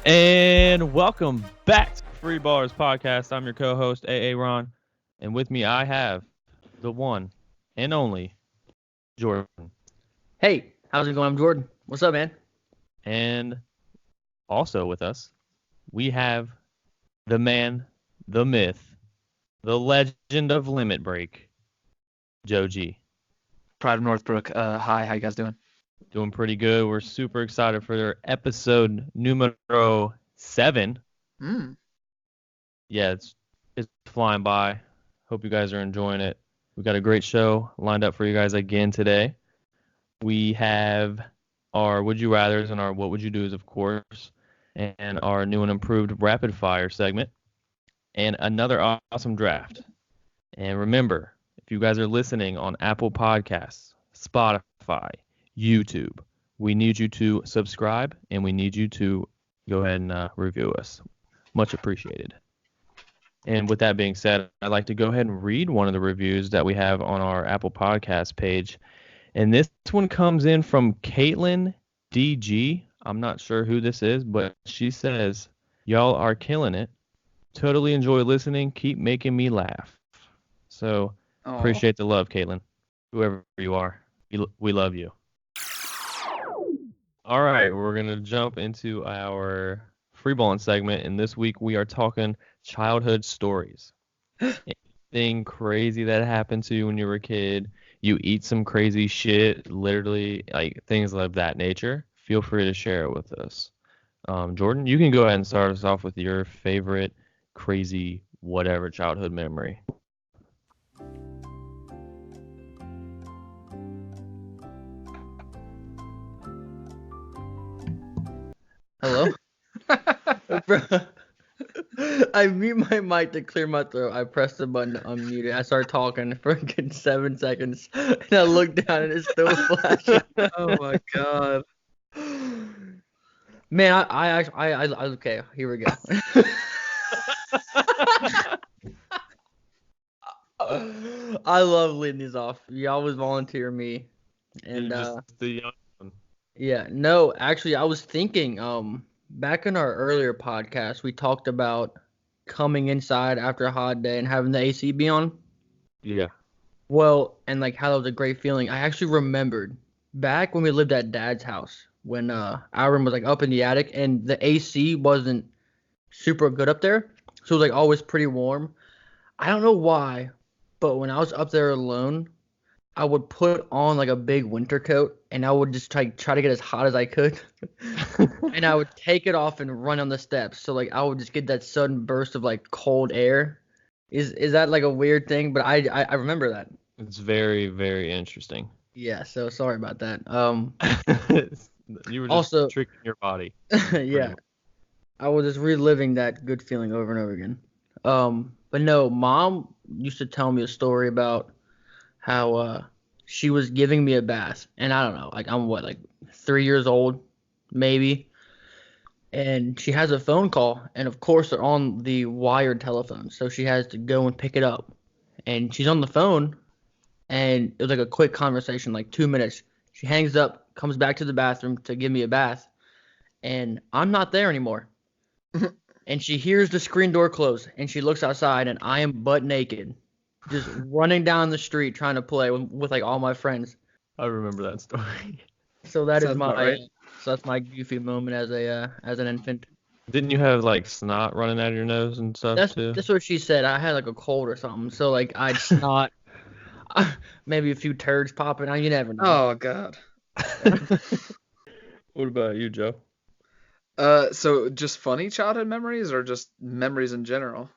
And welcome back to Freeballers Podcast. I'm your co-host, AA Ron. And with me, I have the one and only Jordan. Hey, how's it going? I'm Jordan. What's up, man? And also with us, we have the man, the myth, the legend of Limit Break, Joe G. Pride of Northbrook. Hi, how you guys doing? Doing pretty good. We're super excited for their episode numero 7. Yeah, it's flying by. Hope you guys are enjoying it. We got a great show lined up for you guys again today. We have our Would You Rathers and our What Would You Do's, of course, and our new and improved Rapid Fire segment, and another awesome draft. And remember, if you guys are listening on Apple Podcasts, Spotify, YouTube, we need you to subscribe, and we need you to go ahead and review us. Much appreciated. And with that being said, I'd like to go ahead and read one of the reviews that we have on our Apple Podcast page. And this one comes in from Caitlin DG. I'm not sure who this is, but she says, "Y'all are killing it. Totally enjoy listening. Keep making me laugh." So appreciate the love, Caitlin. Whoever you are, we love you. All right, we're going to jump into our freeballing segment. And this week we are talking childhood stories. Anything crazy that happened to you when you were a kid, you eat some crazy shit, literally, like things of that nature, feel free to share it with us. Jordan, you can go ahead and start us off with your favorite crazy whatever childhood memory. Hello? Bro, I mute my mic to clear my throat. I pressed the button to unmute it. I started talking for a good 7 seconds, and I looked down and it's still flashing. Oh my god. Man, I okay, here we go. I love leading these off. You always volunteer me. And You're just the young one. yeah, no, actually, I was thinking, back in our earlier podcast, we talked about coming inside after a hot day and having the AC be on. Yeah. Well, and like how that was a great feeling. I actually remembered back when we lived at Dad's house, when our room was like up in the attic and the AC wasn't super good up there, so it was like always pretty warm. I don't know why, but when I was up there alone, I would put on like a big winter coat and I would just try to get as hot as I could. And I would take it off and run on the steps. So like I would just get that sudden burst of like cold air. Is that like a weird thing? But I remember that. It's very, very interesting. Yeah, so sorry about that. You were just Also tricking your body. yeah. I was just reliving that good feeling over and over again. But no, Mom used to tell me a story about how she was giving me a bath, and I don't know, like I'm like 3 years old, maybe, and she has a phone call, and of course they're on the wired telephone, so she has to go and pick it up, and she's on the phone, and it was like a quick conversation, like 2 minutes. She hangs up, comes back to the bathroom to give me a bath, and I'm not there anymore. And she hears the screen door close, and she looks outside, and I am butt naked, just running down the street trying to play with like all my friends. I remember that story. So that is Sounds my about right. so that's my goofy moment as an infant. Didn't you have like snot running out of your nose and stuff too? That's what she said. I had like a cold or something. So like I'd snot, maybe a few turds popping out. You never know. Oh god. What about you, Joe? So just funny childhood memories or just memories in general?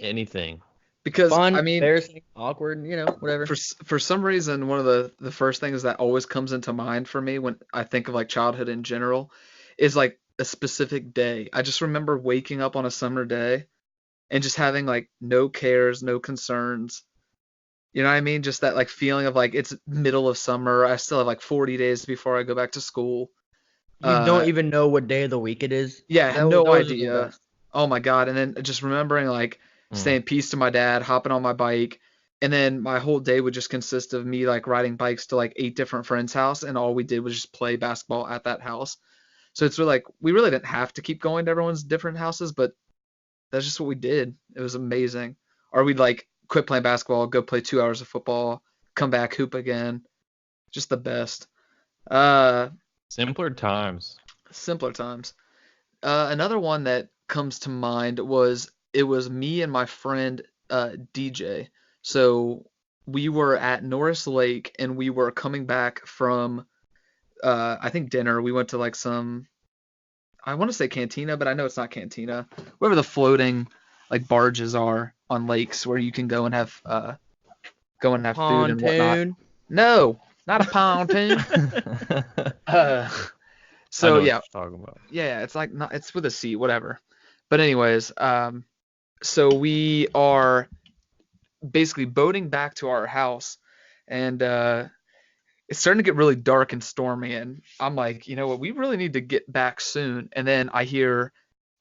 Anything. Because Fun, I mean, embarrassing, awkward, whatever. for some reason, one of the first things that always comes into mind for me when I think of like childhood in general is like a specific day. I just remember waking up on a summer day and just having like no cares, no concerns. You know what I mean? Just that like feeling of like it's middle of summer. I still have like 40 days before I go back to school. You don't even know what day of the week it is. Yeah, I had no those are the idea. best. Oh my God. And then just remembering like saying peace to my dad, hopping on my bike, and then my whole day would just consist of me like riding bikes to like 8 different friends' house, and all we did was just play basketball at that house. So it's really like we really didn't have to keep going to everyone's different houses, but that's just what we did. It was amazing. Or we'd like quit playing basketball, go play 2 hours of football, come back, hoop again. Just the best. Uh, Simpler times. Simpler times. Another one that comes to mind was it was me and my friend DJ. So we were at Norris Lake and we were coming back from I think dinner. We went to like some I want to say cantina, but I know it's not cantina. Wherever the floating like barges are on lakes where you can go and have food and whatnot. Pontoon. No, not a pontoon. uh, I know so what yeah, you're talking about. yeah, it's like not it's with a C, whatever. But anyways, so we are basically boating back to our house, and it's starting to get really dark and stormy, and I'm like, you know what, we really need to get back soon. And then I hear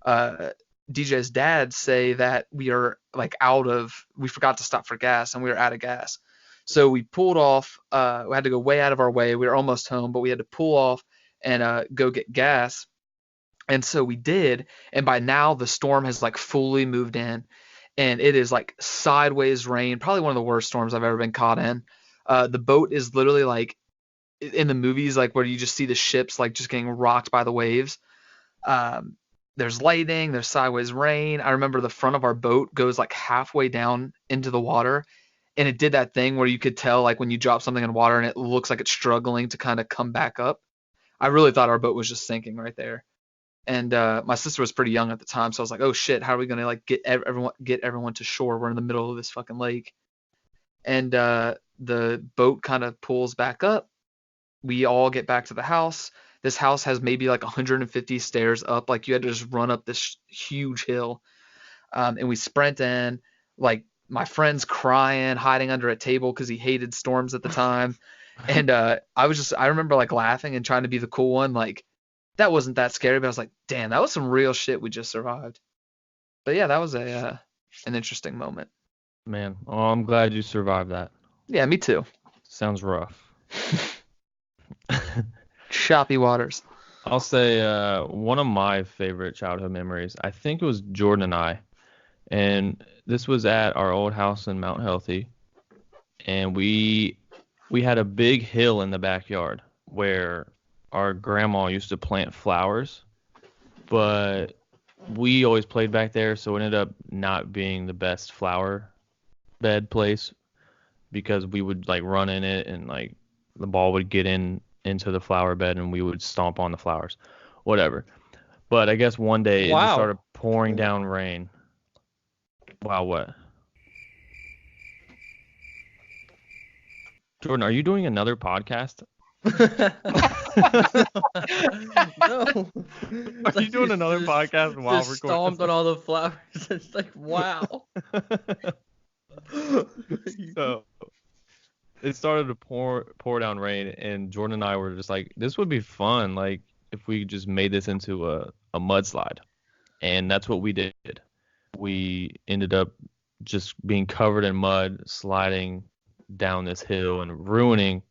uh, DJ's dad say that we are like we forgot to stop for gas and we were out of gas. So we pulled off, we had to go way out of our way. We were almost home, but we had to pull off and go get gas. And so we did, and by now the storm has like fully moved in, and it is like sideways rain, probably one of the worst storms I've ever been caught in. The boat is literally like in the movies, like where you just see the ships like just getting rocked by the waves. There's lightning, there's sideways rain. I remember the front of our boat goes like halfway down into the water, and it did that thing where you could tell like when you drop something in water and it looks like it's struggling to kind of come back up. I really thought our boat was just sinking right there. And my sister was pretty young at the time, so I was like, "Oh shit, how are we gonna like get everyone to shore? We're in the middle of this fucking lake." And the boat kind of pulls back up. We all get back to the house. This house has maybe like 150 stairs up. Like you had to just run up this huge hill. And we sprint in. Like my friend's crying, hiding under a table because he hated storms at the time. And I remember like laughing and trying to be the cool one. Like that wasn't that scary, but I was like, damn, that was some real shit we just survived. But yeah, that was an interesting moment. Man, oh, I'm glad you survived that. Yeah, me too. Sounds rough. Choppy waters. I'll say one of my favorite childhood memories, I think it was Jordan and I. And this was at our old house in Mount Healthy. And we had a big hill in the backyard where our grandma used to plant flowers. But we always played back there, so it ended up not being the best flower bed place because we would like run in it and like the ball would get into the flower bed and we would stomp on the flowers, whatever. But I guess one day it just started pouring down rain. Wow, what? Jordan, are you doing another podcast? No. Are you doing another podcast while just recording? stomped on all the flowers. It's like, wow. So it started to pour down rain, and Jordan and I were just like, this would be fun, like if we just made this into a mudslide. And that's what we did. We ended up just being covered in mud, sliding down this hill and ruining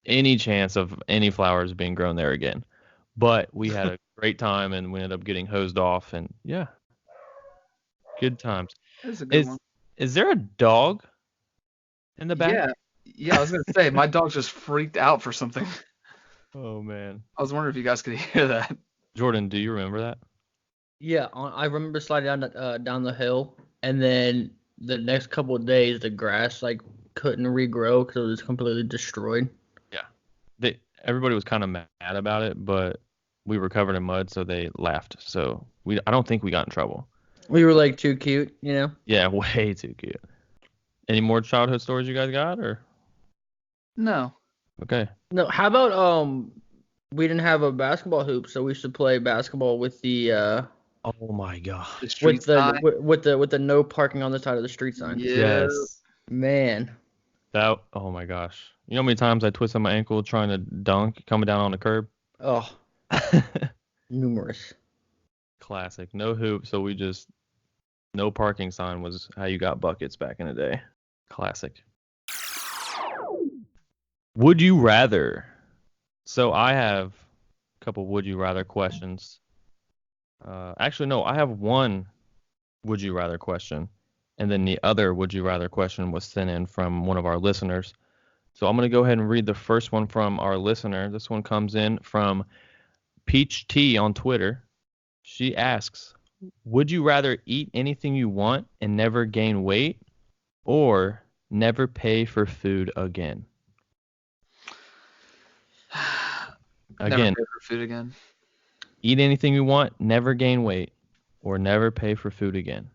any chance of any flowers being grown there again. But we had a great time, and we ended up getting hosed off, and yeah, good times. That's a good one. Is there a dog in the back? Yeah, I was gonna say my dog just freaked out for something. Oh man. I was wondering if you guys could hear that. Jordan, do you remember that? Yeah, I remember sliding down the hill, and then the next couple of days the grass like couldn't regrow because it was completely destroyed. Yeah, everybody was kind of mad about it, but we were covered in mud, so they laughed. So I don't think we got in trouble. We were like too cute, you know? Yeah, way too cute. Any more childhood stories you guys got, or? No. Okay. No, how about we didn't have a basketball hoop, so we should play basketball with the Oh my god. The street sign. with the no parking on the side of the street sign. Yeah. Yes. Man. Oh my gosh. You know how many times I twisted my ankle trying to dunk coming down on the curb? Oh, numerous. Classic. No hoop, so no parking sign was how you got buckets back in the day. Classic. Would you rather? So I have a couple would you rather questions. Actually, no, I have one would you rather question, and then the other would you rather question was sent in from one of our listeners. So I'm going to go ahead and read the first one from our listener. This one comes in from Peach T on Twitter. She asks, would you rather eat anything you want and never gain weight, or never pay for food again? Never Again, pay for food again. eat anything you want, never gain weight, or never pay for food again.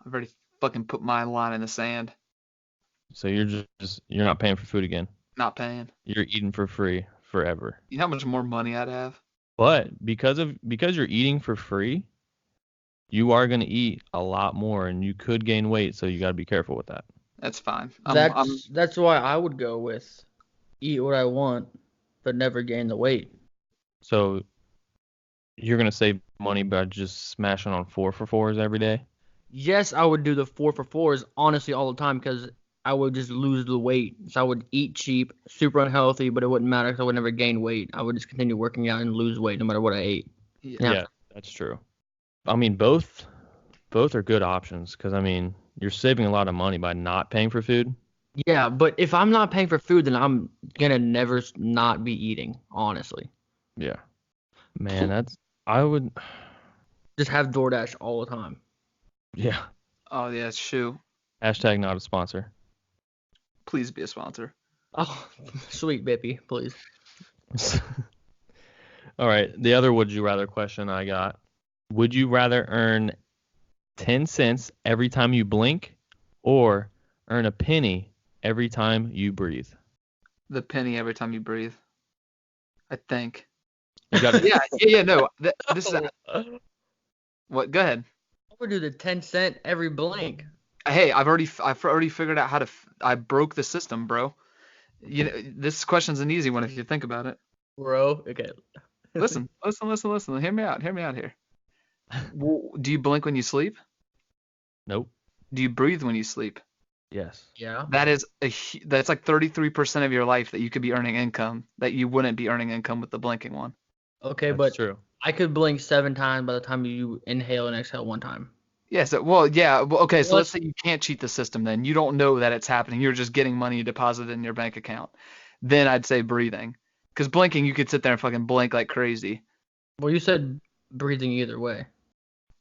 I've already fucking put my line in the sand. So you're not paying for food again. Not paying. You're eating for free forever. You know how much more money I'd have? But because you're eating for free, you are going to eat a lot more, and you could gain weight. So you got to be careful with that. That's fine. That's why I would go with eat what I want, but never gain the weight. So you're going to save money by just smashing on 4-for-4s every day? Yes, I would do the 4-for-4s honestly all the time because I would just lose the weight. So I would eat cheap, super unhealthy, but it wouldn't matter because I would never gain weight. I would just continue working out and lose weight no matter what I ate. Yeah, that's true. I mean, both are good options because, I mean, you're saving a lot of money by not paying for food. Yeah, but if I'm not paying for food, then I'm going to never not be eating, honestly. Yeah. Man, I would just have DoorDash all the time. Yeah. Oh, yeah, shoot. Hashtag not a sponsor. Please be a sponsor. Oh, sweet Bippy, please. All right. The other would you rather question I got. Would you rather earn 10 cents every time you blink, or earn a penny every time you breathe? The penny every time you breathe. I think. You gotta... No. This is what? Go ahead. I would do the 10-cent every blink. Hey, I've already figured out how to. I broke the system, bro. You know, this question's an easy one if you think about it. Bro, okay. Listen. Hear me out here. Do you blink when you sleep? Nope. Do you breathe when you sleep? Yes. Yeah. That's like 33% of your life that you could be earning income that you wouldn't be earning income with the blinking one. Okay, That's but true. I could blink 7 times by the time you inhale and exhale 1 time. Yeah, so okay, so let's say you can't cheat the system then. You don't know that it's happening. You're just getting money deposited in your bank account. Then I'd say breathing. Because blinking, you could sit there and fucking blink like crazy. Well, you said breathing either way.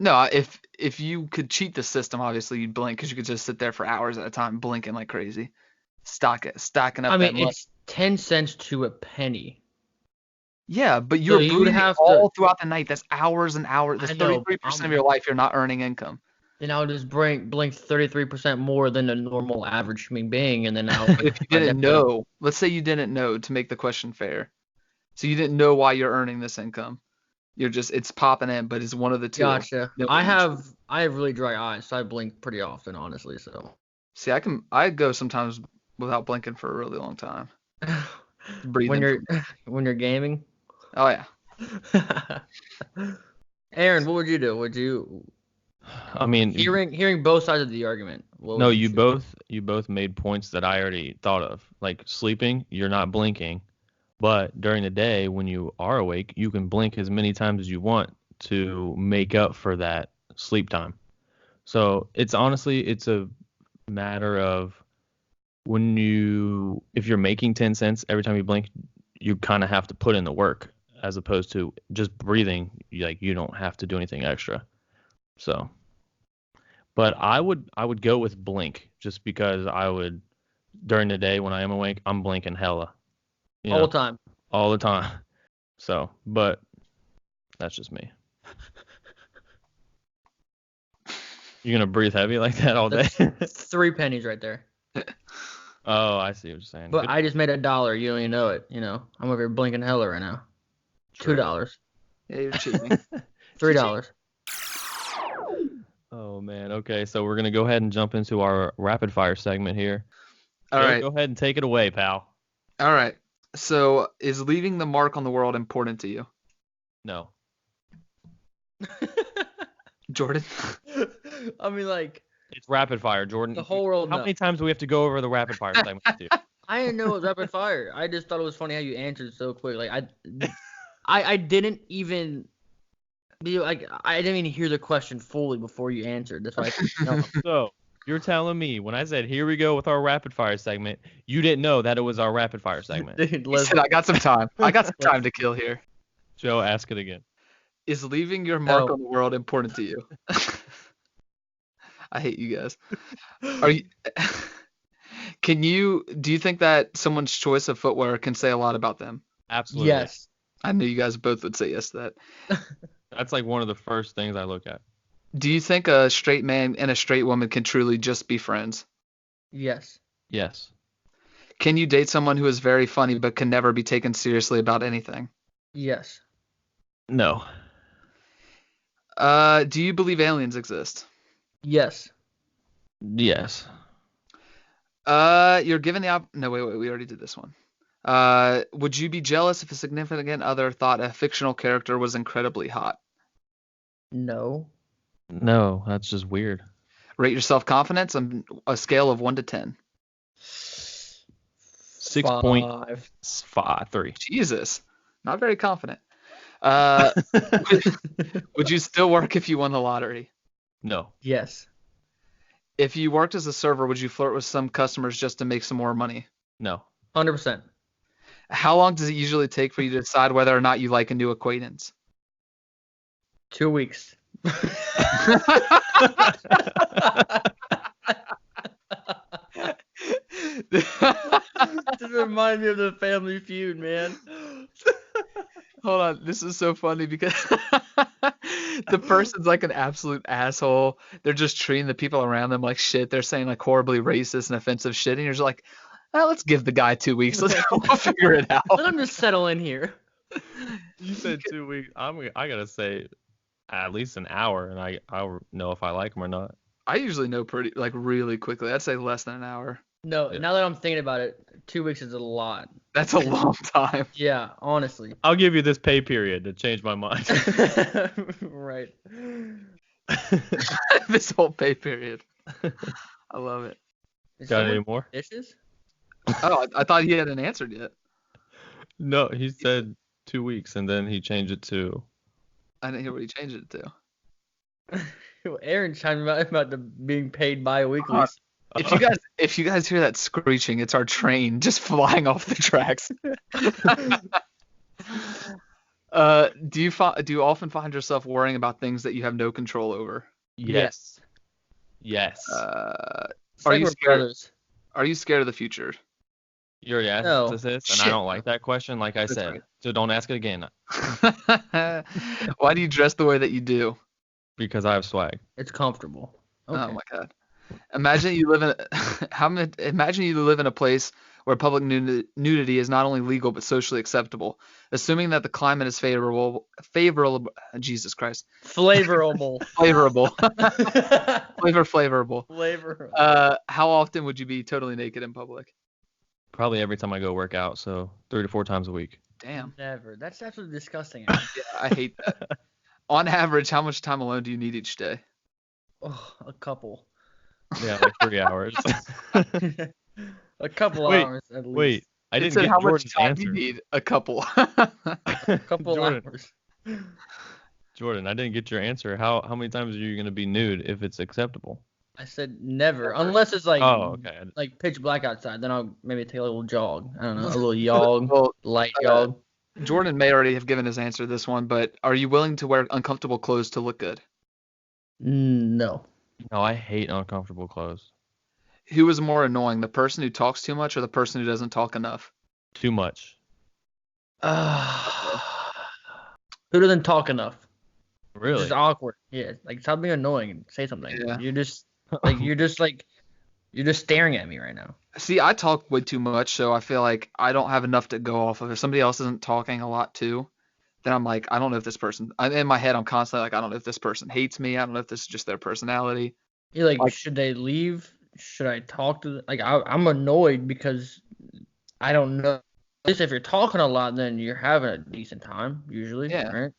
No, if you could cheat the system, obviously you'd blink because you could just sit there for hours at a time blinking like crazy. Stacking up I mean, that money. it's 10 cents to a penny. Yeah, but you're breathing all throughout the night. That's hours and hours. That's 33% of your life you're not earning income. Then I would just blink 33% more than a normal average human being, and then if you didn't know, let's say you didn't know, to make the question fair. So you didn't know why you're earning this income. It's popping in, but it's one of the two. Gotcha. I have really dry eyes, so I blink pretty often, honestly. So. See, I go sometimes without blinking for a really long time. Breathing. When you're gaming. Oh yeah. Aaron, what would you do? Would you? I mean, hearing both sides of the argument. No, you both made points that I already thought of. Like sleeping, you're not blinking, but during the day when you are awake, you can blink as many times as you want to make up for that sleep time. So it's a matter of if you're making 10 cents every time you blink, you kind of have to put in the work, as opposed to just breathing. Like, you don't have to do anything extra. So, but I would go with blink, just because during the day when I am awake, I'm blinking hella. All the time. So, but that's just me. You're gonna breathe heavy like that all day? 3 pennies right there. Oh, I see what you're saying. But I just made $1. You don't even know it. I'm over here blinking hella right now. $2. Yeah, you're cheating. $3. Oh man. Okay, so we're gonna go ahead and jump into our rapid fire segment here. All right. Go ahead and take it away, pal. All right. So, is leaving the mark on the world important to you? No. Jordan? I mean, like, it's rapid fire, Jordan. The whole world. How many times do we have to go over the rapid fire segment with you? I didn't know it was rapid fire. I just thought it was funny how you answered so quick. Like, I didn't even be like I didn't even hear the question fully before you answered. That's why I said no. So you're telling me when I said here we go with our rapid fire segment, you didn't know that it was our rapid fire segment. Dude, He said, listen. I got some time. I got some time to kill here. Joe, ask it again. Is leaving your mark No. on the world important to you? I hate you guys. Are you? Do you think that someone's choice of footwear can say a lot about them? Absolutely. Yes. I knew you guys both would say yes to that. That's like one of the first things I look at. Do you think a straight man and a straight woman can truly just be friends? Yes. Yes. Can you date someone who is very funny but can never be taken seriously about anything? Yes. No. Do you believe aliens exist? Yes. Yes. You're given the no, wait, we already did this one. Would you be jealous if a significant other thought a fictional character was incredibly hot? No. No, that's just weird. Rate your self-confidence on a scale of 1 to 10. 6.53. Jesus, not very confident. Would you still work if you won the lottery? No. Yes. If you worked as a server, would you flirt with some customers just to make some more money? No. 100%. How long does it usually take for you to decide whether or not you like a new acquaintance? 2 weeks. Just remind me of the Family Feud, man. Hold on, this is so funny because the person's like an absolute asshole. They're just treating the people around them like shit. They're saying like horribly racist and offensive shit, and you're just like, oh, let's give the guy 2 weeks. We'll figure it out. Let him just settle in here. You said 2 weeks. I gotta say at least an hour, and I'll know if I like him or not. I usually know pretty like really quickly. I'd say less than an hour. No, Yeah. now that I'm thinking about it, 2 weeks is a lot. That's a long time. Yeah, honestly. I'll give you this pay period to change my mind. Right. This whole pay period. I love it. Is Got someone any more? dishes? Oh, I thought he hadn't answered yet. No, he said 2 weeks, and then he changed it to. I didn't hear what he changed it to. Aaron chimed about the being paid bi-weekly. If you guys hear that screeching, it's our train just flying off the tracks. Do you often find yourself worrying about things that you have no control over? Yes. Yes. Are you scared? Are you scared of the future? You already asked No. us this, and Shit. I don't like that question. Like I That's said, right. so don't ask it again Why do you dress the way that you do? because I have swag. It's comfortable. Okay. Oh my god. Imagine you live in imagine you live in a place where public nudity is not only legal but socially acceptable. Assuming that the climate is favorable. Jesus Christ. Flavorable. Favorable. Flavorable. Flavorable. How often would you be totally naked in public? Probably every time I go work out, so 3 to 4 times a week. Damn. Never. That's absolutely disgusting. Yeah, I hate that. On average, how much time alone do you need each day? Oh, a couple. Yeah, like 3 hours. A couple Wait, hours at least. Wait, I It didn't said get how much Jordan's time answer. you need. A couple. A couple Jordan. hours. Jordan, I didn't get your answer. How many times are you gonna be nude if it's acceptable? I said never, unless it's like Oh, okay. like pitch black outside. Then I'll maybe take a little jog. I don't know, a little jog, Well, light jog. Jordan may already have given his answer to this one, but are you willing to wear uncomfortable clothes to look good? No. No, I hate uncomfortable clothes. Who is more annoying, the person who talks too much or the person who doesn't talk enough? Too much. Who doesn't talk enough? Really? It's just awkward. Yeah, like stop being annoying and say something. Yeah. You're just staring at me right now. See, I talk way too much, so I feel like I don't have enough to go off of. If somebody else isn't talking a lot too, then I'm like, I don't know if this person. In my head, I'm constantly like, I don't know if this person hates me. I don't know if this is just their personality. You're like, Like- should they leave? Should I talk to them? Like, I'm annoyed because I don't know. At least if you're talking a lot, then you're having a decent time usually. Yeah. Right?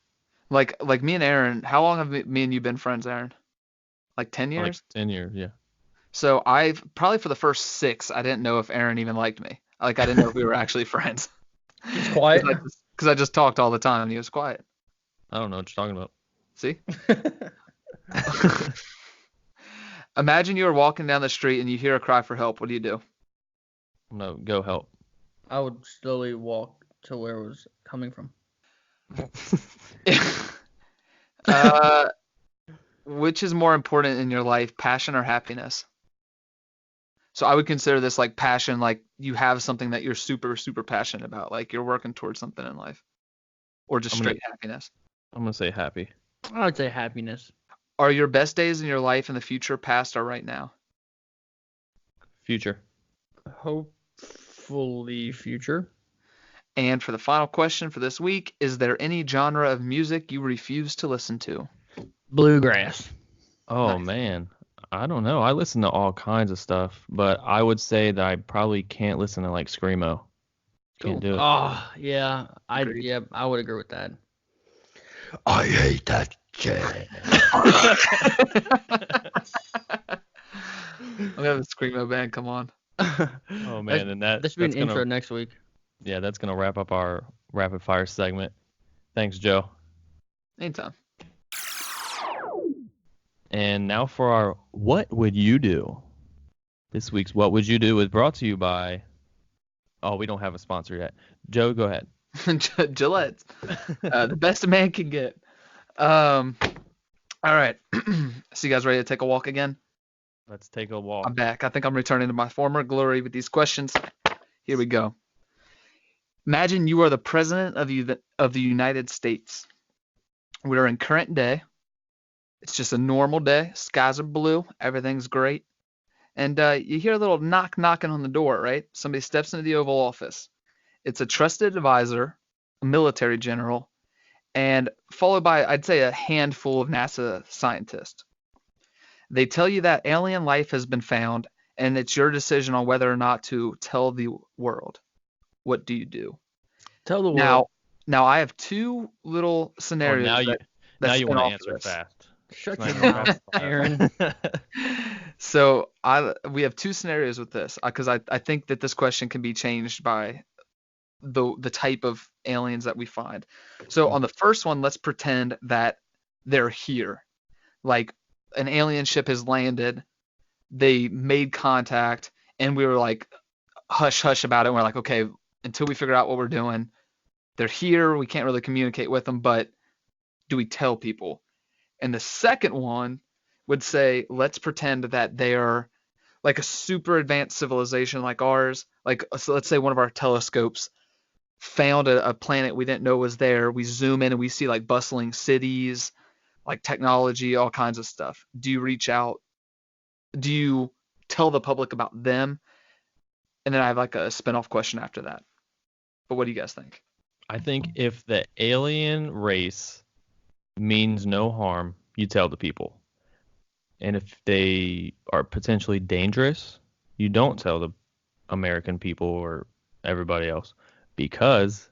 Like me and Aaron. How long have me and you been friends, Aaron? Like 10 years? Like 10 years, yeah. So I've probably for the first 6, I didn't know if Aaron even liked me. Like I didn't know if we were actually friends. He's quiet. Because I just talked all the time and he was quiet. I don't know what you're talking about. See? Imagine you are walking down the street and you hear a cry for help. What do you do? I'm gonna go help. I would slowly walk to where it was coming from. Which is more important in your life, passion or happiness? So I would consider this like passion, like you have something that you're super, super passionate about, like you're working towards something in life, or just I'm gonna- straight happiness. I'm gonna say happy. I would say happiness. Are your best days in your life in the future, past, or right now? Future. Hopefully future. And for the final question for this week, is there any genre of music you refuse to listen to? Bluegrass. Oh Nice. man, I don't know. I listen to all kinds of stuff, but I would say that I probably can't listen to like screamo. Cool. Can't do it. Oh yeah, Agreed. I would agree with that. I hate that shit. I'm gonna have a screamo band. Come on. Oh man, and This should be an that's gonna intro next week. that's gonna wrap up our rapid fire segment. Thanks, Joe. Anytime. And now for our What Would You Do? This week's What Would You Do is brought to you by. Oh, we don't have a sponsor yet. Joe, go ahead. Gillette. The best a man can get. All right. So you guys ready to take a walk again? Let's take a walk. I'm back. I think I'm returning to my former glory with these questions. Here we go. Imagine you are the president of the United States. We are in current day. It's just a normal day. Skies are blue. Everything's great. And you hear a little knocking on the door, right? Somebody steps into the Oval Office. It's a trusted advisor, a military general, and followed by, I'd say, a handful of NASA scientists. They tell you that alien life has been found, and it's your decision on whether or not to tell the world. What do you do? Tell the world. Now I have two little scenarios. now you spin want to off answer this. fast. Shut It's your not mouth, rapid fire. Aaron. So we have two scenarios with this because I think that this question can be changed by the type of aliens that we find. So on the first one, let's pretend that they're here. Like an alien ship has landed, they made contact, and we were like hush hush about it. And we're like, okay, until we figure out what we're doing, they're here. We can't really communicate with them, but do we tell people? And the second one would say, let's pretend that they are like a super advanced civilization like ours. Like, so let's say one of our telescopes found a planet we didn't know was there. We zoom in and we see like bustling cities, like technology, all kinds of stuff. Do you reach out? Do you tell the public about them? And then I have like a spin-off question after that. But what do you guys think? I think if the alien race means no harm, you tell the people. And if they are potentially dangerous, you don't tell the American people or everybody else, because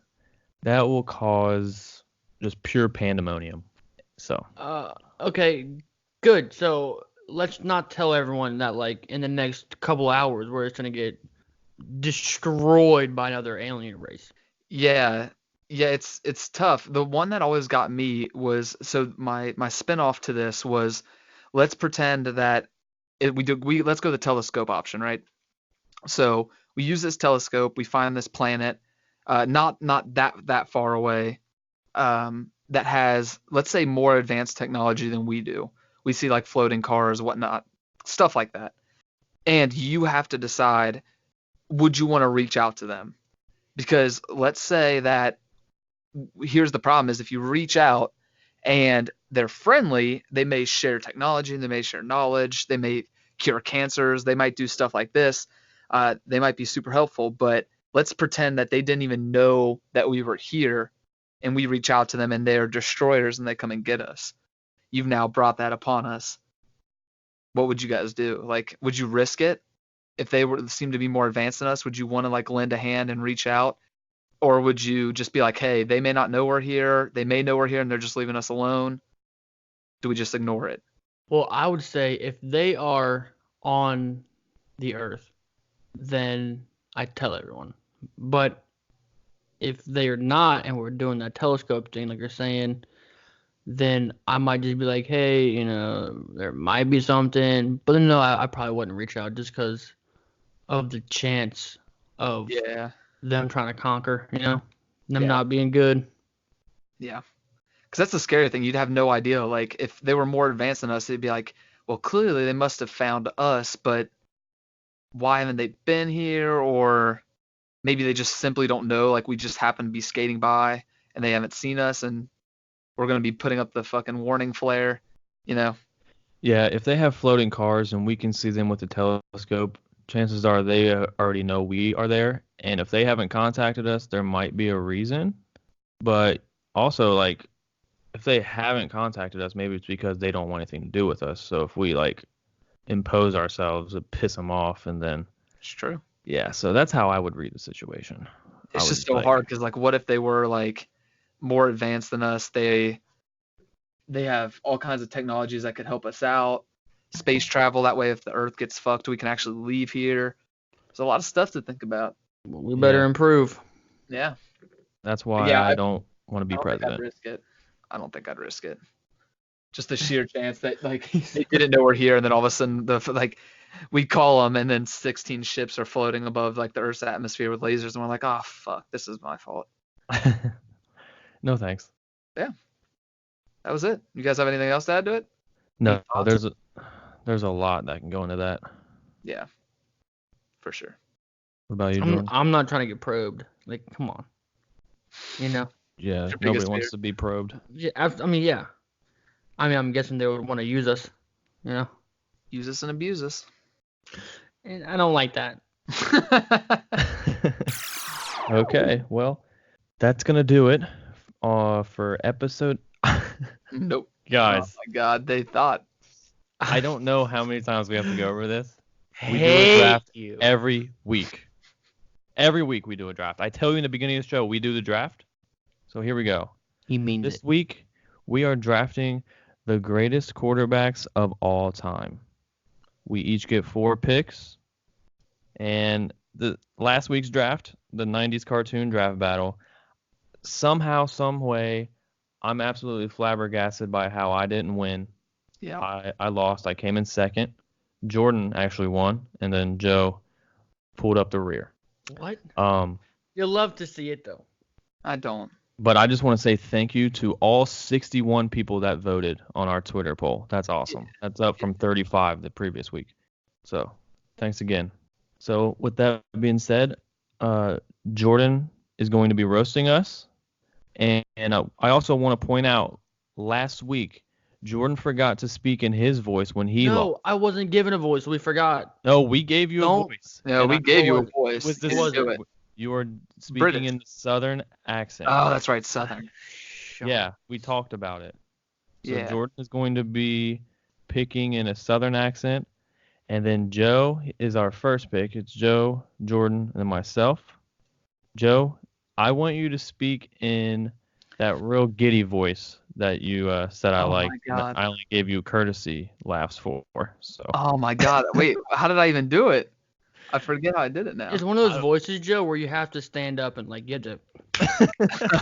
that will cause just pure pandemonium. So Okay, good. So let's not tell everyone that like in the next couple hours where it's gonna get destroyed by another alien race. Yeah, it's tough. The one that always got me was, so my spin-off to this was, let's pretend that let's go the telescope option, right? So we use this telescope, we find this planet, not that far away, that has, let's say, more advanced technology than we do. We see like floating cars, whatnot, stuff like that. And you have to decide, would you want to reach out to them? Because let's say that, here's the problem, is if you reach out and they're friendly, they may share technology, they may share knowledge, they may cure cancers, they might do stuff like this. They might be super helpful, but let's pretend that they didn't even know that we were here and we reach out to them and they're destroyers and they come and get us. You've now brought that upon us. What would you guys do? Like, would you risk it? If they seem to be more advanced than us, would you want to like lend a hand and reach out? Or would you just be like, hey, they may not know we're here, they may know we're here and they're just leaving us alone? Do we just ignore it? Well, I would say if they are on the Earth, then I tell everyone. But if they're not, and we're doing that telescope thing, like you're saying, then I might just be like, hey, there might be something. But no, I probably wouldn't reach out just because of the chance of Yeah. them trying to conquer, them Yeah. not being good. Yeah. Because that's the scary thing. You'd have no idea. Like, if they were more advanced than us, it'd be like, well, clearly they must have found us, but why haven't they been here? Or maybe they just simply don't know. Like, we just happen to be skating by and they haven't seen us, and we're going to be putting up the fucking warning flare, Yeah, if they have floating cars and we can see them with the telescope, chances are they already know we are there. And if they haven't contacted us, there might be a reason. But also, like, if they haven't contacted us, maybe it's because they don't want anything to do with us. So if we, like, impose ourselves, it piss them off, and then... It's true. Yeah, so that's how I would read the situation. It's just so hard because, like, what if they were, like, more advanced than us? They have all kinds of technologies that could help us out. Space travel, that way if the Earth gets fucked, we can actually leave here. There's a lot of stuff to think about. We better improve. Yeah. That's why I don't want to be president. I don't think I'd risk it. Just the sheer chance that, like, they didn't know we're here, and then all of a sudden, we call them, and then 16 ships are floating above, like, the Earth's atmosphere with lasers, and we're like, oh, fuck, this is my fault. No thanks. Yeah. That was it. You guys have anything else to add to it? No, there's a lot that can go into that. Yeah. For sure. What about you, Jordan? I'm not trying to get probed. Like, come on. Yeah, nobody wants to be probed. Yeah, yeah. I'm guessing they would want to use us, Use us and abuse us. And I don't like that. Okay, well, that's going to do it for episode... Nope. Guys. Oh, my God, they thought. I don't know how many times we have to go over this. We do Hate a draft you. every week. Every week we do a draft. I tell you in the beginning of the show, we do the draft. So here we go. He means This it. week, we are drafting the greatest quarterbacks of all time. We each get 4 picks. And the last week's draft, the 90s cartoon draft battle, somehow, some way, I'm absolutely flabbergasted by how I didn't win. Yeah. I lost. I came in second. Jordan actually won, and then Joe pulled up the rear. What? You'll love to see it, though. I don't. But I just want to say thank you to all 61 people that voted on our Twitter poll. That's awesome. That's up from 35 the previous week. So thanks again. So with that being said, Jordan is going to be roasting us. And I also want to point out, last week, Jordan forgot to speak in his voice when he lost. No, I wasn't given a voice. We forgot. No, we gave you a voice. No, we gave you a voice. You were speaking British. in the Southern accent. Oh, that's right, Southern. Yeah, we talked about it. So Yeah. Jordan is going to be picking in a Southern accent. And then Joe is our first pick. It's Joe, Jordan, and then myself. Joe, I want you to speak in that real giddy voice that you said I like. My God. I only gave you courtesy laughs for. So. Oh my God! Wait, how did I even do it? I forget how I did it now. It's one of those voices, Joe, where you have to stand up and you have to.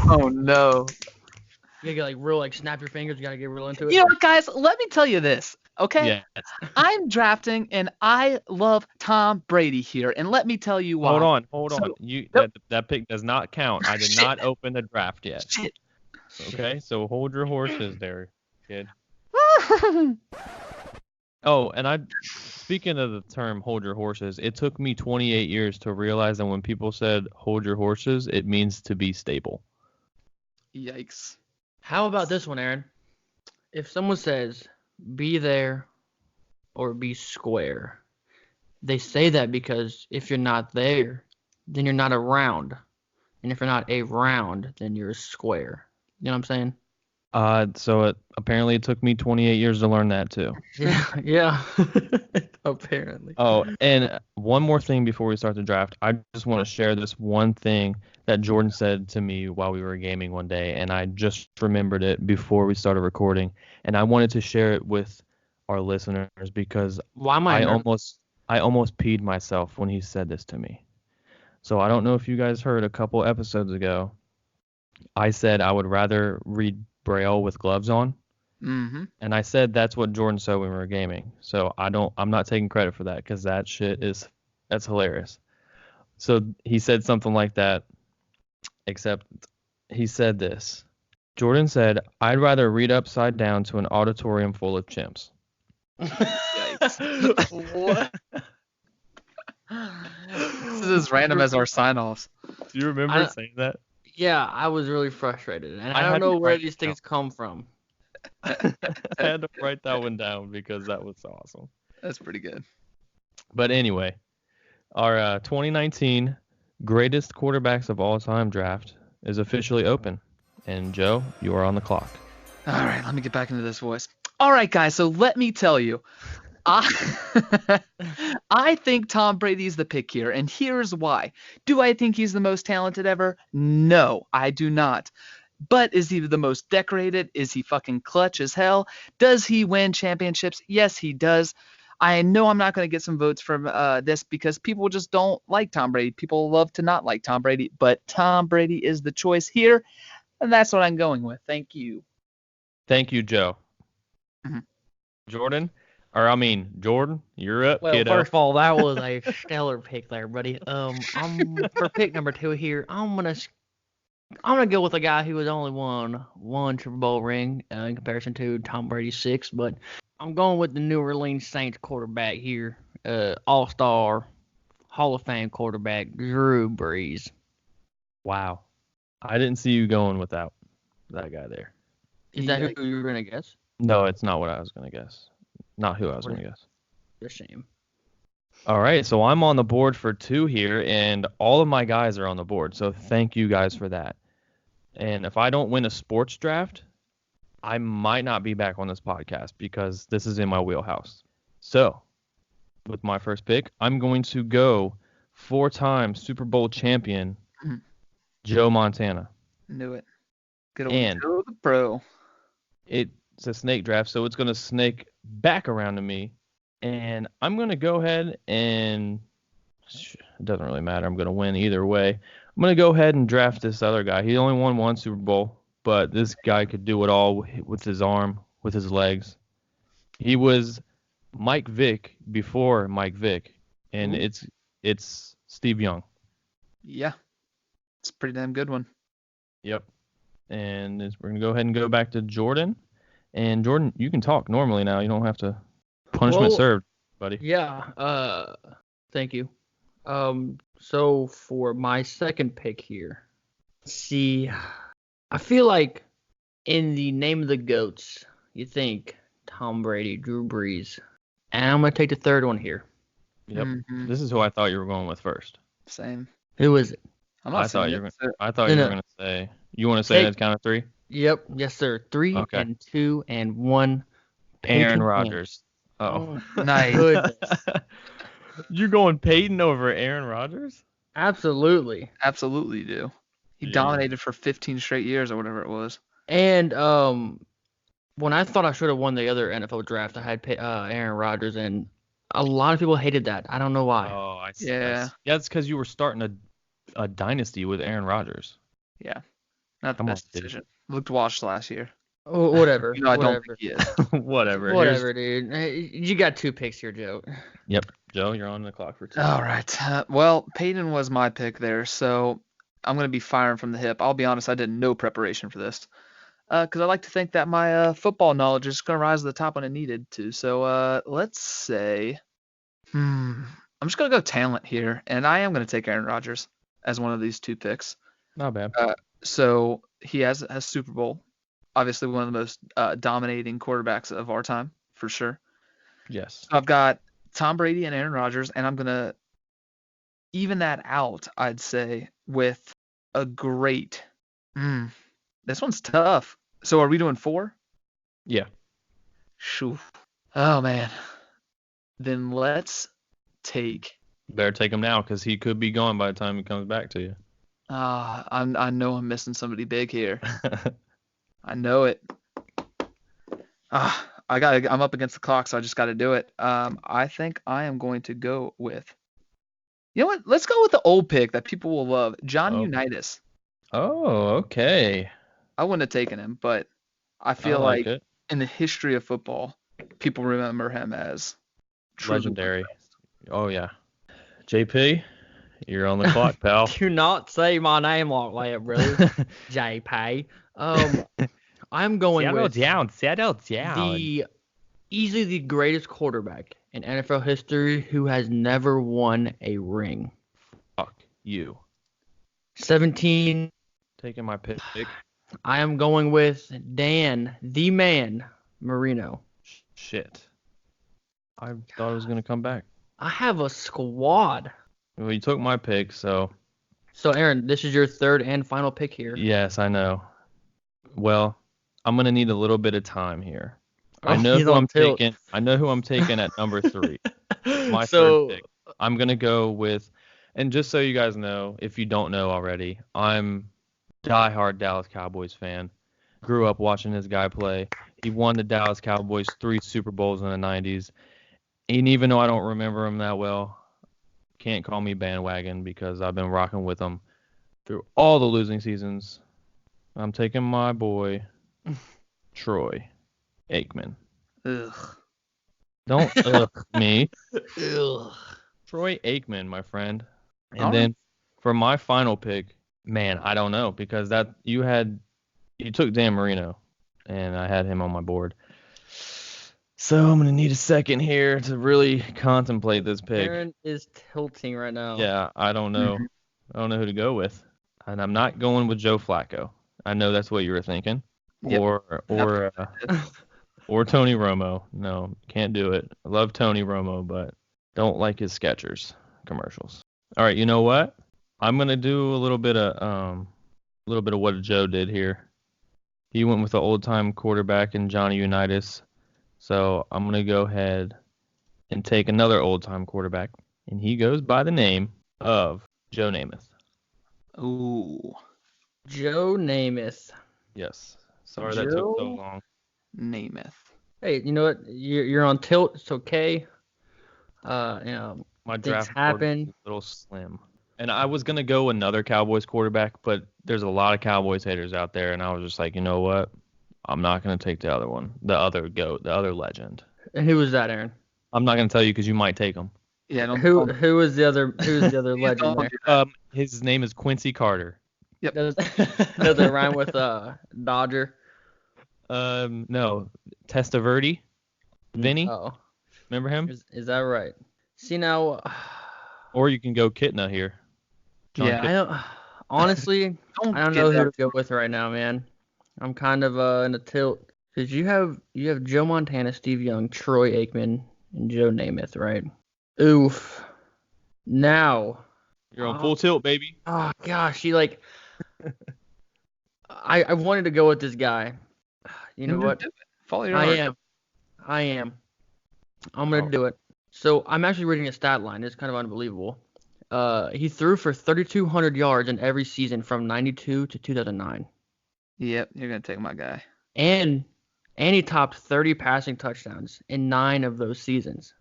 Oh no! You gotta get real, snap your fingers. You gotta get real into it. You know what, guys? Let me tell you this, okay? Yes. I'm drafting, and I love Tom Brady here, and let me tell you why. Hold on. Nope. That pick does not count. I did not open the draft yet. Shit. Okay, so hold your horses there, kid. Oh, and speaking of the term "hold your horses," it took me 28 years to realize that when people said "hold your horses," it means to be stable. Yikes! How about this one, Aaron? If someone says, be there or be square, they say that because if you're not there, then you're not around. And if you're not around, then you're a square. You know what I'm saying? So apparently it took me 28 years to learn that too. Yeah. Apparently. Oh, and one more thing before we start the draft. I just want to share this one thing that Jordan said to me while we were gaming one day, and I just remembered it before we started recording, and I wanted to share it with our listeners because why am I almost peed myself when he said this to me. So I don't know if you guys heard a couple episodes ago. I said I would rather read Braille with gloves on, Mm-hmm. and I said that's what Jordan said when we were gaming. So I'm not taking credit for that because that's hilarious. So he said something like that, except he said this. Jordan said, "I'd rather read upside down to an auditorium full of chimps." Yikes. What? This is as random as our sign-offs. Do you remember I, saying that? yeah, I was really frustrated, and I I don't had to know where write these it down. things come from. I had to write that one down because that was awesome. That's pretty good. But anyway, our 2019 greatest quarterbacks of all time draft is officially open. And Joe, you are on the clock. All right, let me get back into this voice. All right, guys, so let me tell you. I I think Tom Brady's the pick here, and here's why. Do I think he's the most talented ever? No, I do not. But is he the most decorated? Is he fucking clutch as hell? Does he win championships? Yes, he does. I know I'm not going to get some votes from this because people just don't like Tom Brady. People love to not like Tom Brady, but Tom Brady is the choice here, and that's what I'm going with. Thank you. Thank you, Joe. Mhm. Jordan, you're up, Well, kiddo. first of all, that was a stellar pick there, buddy. I'm for pick number 2 here. I'm gonna go with a guy who has only won one Super Bowl ring in comparison to Tom Brady's 6, but I'm going with the New Orleans Saints quarterback here, All-Star, Hall of Fame quarterback Drew Brees. Wow. I didn't see you going without that guy there. Is that who you were gonna guess? No, it's not what I was going to guess. Not who I was going to guess. A shame. All right, so I'm on the board for 2 here, and all of my guys are on the board. So thank you guys for that. And if I don't win a sports draft, I might not be back on this podcast because this is in my wheelhouse. So, with my first pick, I'm going to go 4-time Super Bowl champion Mhm. Joe Montana. Knew it. Good old And Joe the Pro. it's a snake draft, so it's going to snake back around to me. And I'm going to go ahead and it doesn't really matter. I'm going to win either way. I'm going to go ahead and draft this other guy. He only won one Super Bowl, but this guy could do it all with his arm, with his legs. He was Mike Vick before Mike Vick, and Ooh. it's Steve Young. Yeah. It's a pretty damn good one. Yep. And we're going to go ahead and go back to Jordan. And Jordan, you can talk normally now. You don't have to punishment served, buddy. Yeah. Thank you. So for my second pick here, see, I feel like in the name of the GOATs, you think Tom Brady, Drew Brees, and I'm gonna take the third one here. Yep. Mhm. This is who I thought you were going with first. Same. Who is it? I'm I not thought saying you were it. going to say. You want to say Take- that count of 3? Yep. Yes, sir. 3 Okay. and 2 and 1. Aaron Peyton Rodgers. Oh. Nice. Goodness. You're going Peyton over Aaron Rodgers? Absolutely. Absolutely do. He Jeez. dominated for 15 straight years or whatever it was. And when I thought I should have won the other NFL draft, I had Aaron Rodgers, and a lot of people hated that. I don't know why. Oh, I see. Yeah. Yeah, it's because you were starting a dynasty with Aaron Rodgers. Yeah. Not the Come on, best dude. decision. Looked washed last year. Oh, whatever. You know, I don't whatever. think he is. Whatever. Whatever, dude. Hey, you got 2 picks here, Joe. Yep. Joe, you're on the clock for 2. All right. Well, Peyton was my pick there, so I'm going to be firing from the hip. I'll be honest, I did no preparation for this because I like to think that my football knowledge is going to rise to the top when it needed to. So let's say, I'm just going to go talent here, and I am going to take Aaron Rodgers as one of these 2 picks. Not bad. So he has a Super Bowl, obviously one of the most dominating quarterbacks of our time, for sure. Yes. So I've got Tom Brady and Aaron Rodgers, and I'm going to even that out, I'd say, with a great. This one's tough. So are we doing 4? Yeah. Shoo. Oh, man. Then let's take. Better take him now because he could be gone by the time he comes back to you. I know I'm missing somebody big here. I know it. I'm up against the clock, so I just got to do it. I think I am going to go with You know what? Let's go with the old pick that people will love, Johnny Oh. Unitas. Oh, okay. I wouldn't have taken him, but I I feel like like it. in the history of football, people remember him as truly one of the Legendary. best. Oh yeah. JP, you're on the clock, pal. Do not say my name like that, brother. JP. I'm going with Settle down. the easily the greatest quarterback in NFL history who has never won a ring. Fuck you. 17. Taking my pick. I am going with Dan, the man, Marino. Shit. I thought it was gonna come back. I have a squad. Well, you took my pick, so So, Aaron, this is your third and final pick here. yes, I know. Well, I'm gonna need a little bit of time here. I Oh, know he's who on I'm tilt. taking. I know who I'm taking at number 3. My So, third pick. I'm gonna go with, and just so you guys know, if you don't know already, I'm diehard Dallas Cowboys fan. Grew up watching this guy play. He won the Dallas Cowboys 3 Super Bowls in the 90s. And even though I don't remember him that well, can't call me bandwagon because I've been rocking with him through all the losing seasons. I'm taking my boy, Troy Aikman. Ugh. Don't me. ugh. Troy Aikman, my friend. And All then for my final pick, man, I don't know because that you took Dan Marino, and I had him on my board. So I'm gonna need a second here to really contemplate this pick. Aaron is tilting right now. Yeah, I don't know. Mhm. I don't know who to go with, and I'm not going with Joe Flacco. I know that's what you were thinking, Yep. or Tony Romo. No, can't do it. I love Tony Romo, but don't like his Skechers commercials. All right, you know what? I'm gonna do a little bit of what Joe did here. He went with the old time quarterback in Johnny Unitas. So I'm gonna go ahead and take another old time quarterback, and he goes by the name of Joe Namath. Ooh, Joe Namath. Yes. Sorry that took so Joe? long. Namath. Hey, you know what? You're on tilt. It's okay. My Things draft board happen. is a little slim. And I was gonna go another Cowboys quarterback, but there's a lot of Cowboys haters out there, and I was just like, you know what? I'm not gonna take the other one, the other GOAT, the other legend. And who was that, Aaron? I'm not gonna tell you because you might take him. Yeah, Who was the other legend don't there? do that. His name is Quincy Carter. Does it rhyme with Dodger? No, Testaverde, Vinny. Oh, Remember him? is that right? See now, Or you can go Kitna here. John Yeah. I don't honestly. Don't I don't get know who that. to go with right now, man. I'm kind of in a tilt because you have Joe Montana, Steve Young, Troy Aikman, and Joe Namath, right? Oof. Now, You're on full tilt, baby. oh gosh, I wanted to go with this guy. You know what? Follow your I heart. am. I'm gonna do it. So I'm actually reading a stat line. It's kind of unbelievable. He threw for 3,200 yards in every season from '92 to 2009, Yep, you're gonna take my guy. and he topped 30 passing touchdowns in 9 of those seasons.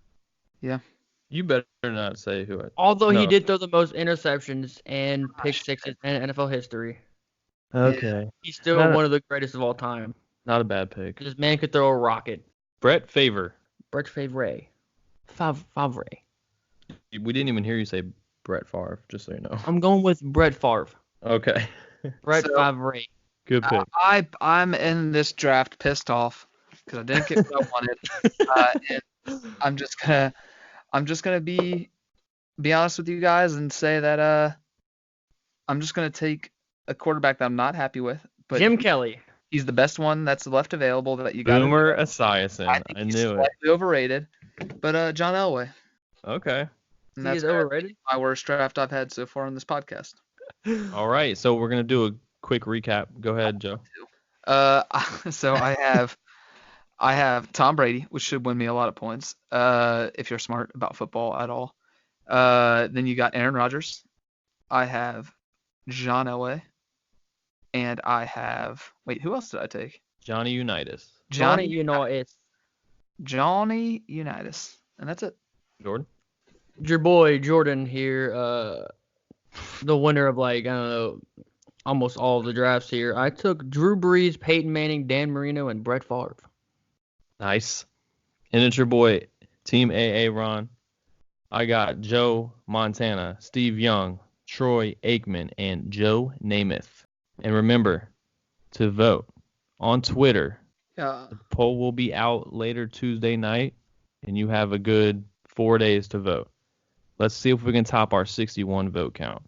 You better not say who it. Although he No. did throw the most interceptions and pick sixes in NFL history, Okay. he's still No. one of the greatest of all time. Not a bad pick. This man could throw a rocket. Brett Favre. Brett Favre. Favre. We didn't even hear you say Brett Favre, just so you know. I'm going with Brett Favre. Okay. Brett So- Favre. Good pick. I'm in this draft pissed off because I didn't get what I wanted. And I'm just gonna be honest with you guys and say that I'm just gonna take a quarterback that I'm not happy with, but Jim Kelly. he's the best one that's left available that you got. Boomer Esiason. I think I he's knew it. slightly overrated, but John Elway. Okay. And He is gotta overrated. be my worst draft I've had so far on this podcast. All right. So we're gonna do a quick recap. Go ahead, Joe. So I have Tom Brady, which should win me a lot of points. If you're smart about football at all. Then you got Aaron Rodgers. I have John Elway, and I have who else did I take? Johnny Unitas. Johnny Unitas. Johnny Unitas, and that's it. Jordan. your boy Jordan here, the winner of like I don't know, almost all of the drafts here. I took Drew Brees, Peyton Manning, Dan Marino, and Brett Favre. Nice. And it's your boy, Team AA Ron. I got Joe Montana, Steve Young, Troy Aikman, and Joe Namath. And remember to vote on Twitter. Yeah. The poll will be out later Tuesday night, and you have a good 4 days to vote. Let's see if we can top our 61 vote count.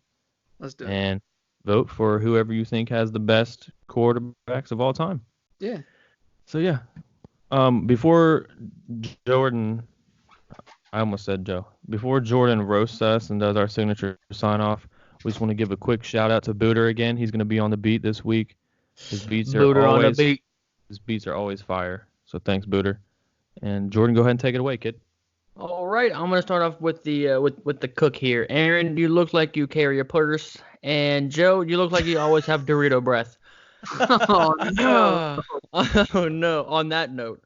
Let's do it. And vote for whoever you think has the best quarterbacks of all time. Yeah. So, yeah. Before Jordan, I almost said Joe. Before Jordan roasts us and does our signature sign-off, we just want to give a quick shout-out to Booter again. He's going to be on the beat this week. His beats are Booter on the always beat. His beats are always fire. So thanks, Booter. And Jordan, go ahead and take it away, kid. All right, I'm gonna start off with the with the cook here. Aaron, you look like you carry a purse, and Joe, you look like you always have Dorito breath. Oh no! Oh no! On that note,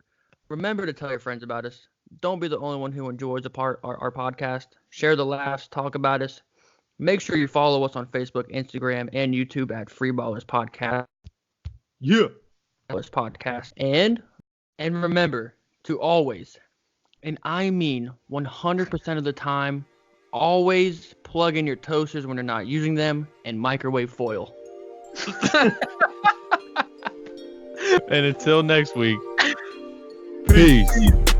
remember to tell your friends about us. Don't be the only one who enjoys our podcast. Share the laughs, talk about us. Make sure you follow us on Facebook, Instagram, and YouTube at Freeballers Podcast. Yeah. Podcast. And remember to always, and I mean 100% of the time, always plug in your toasters when you're not using them and microwave foil. And until next week, peace.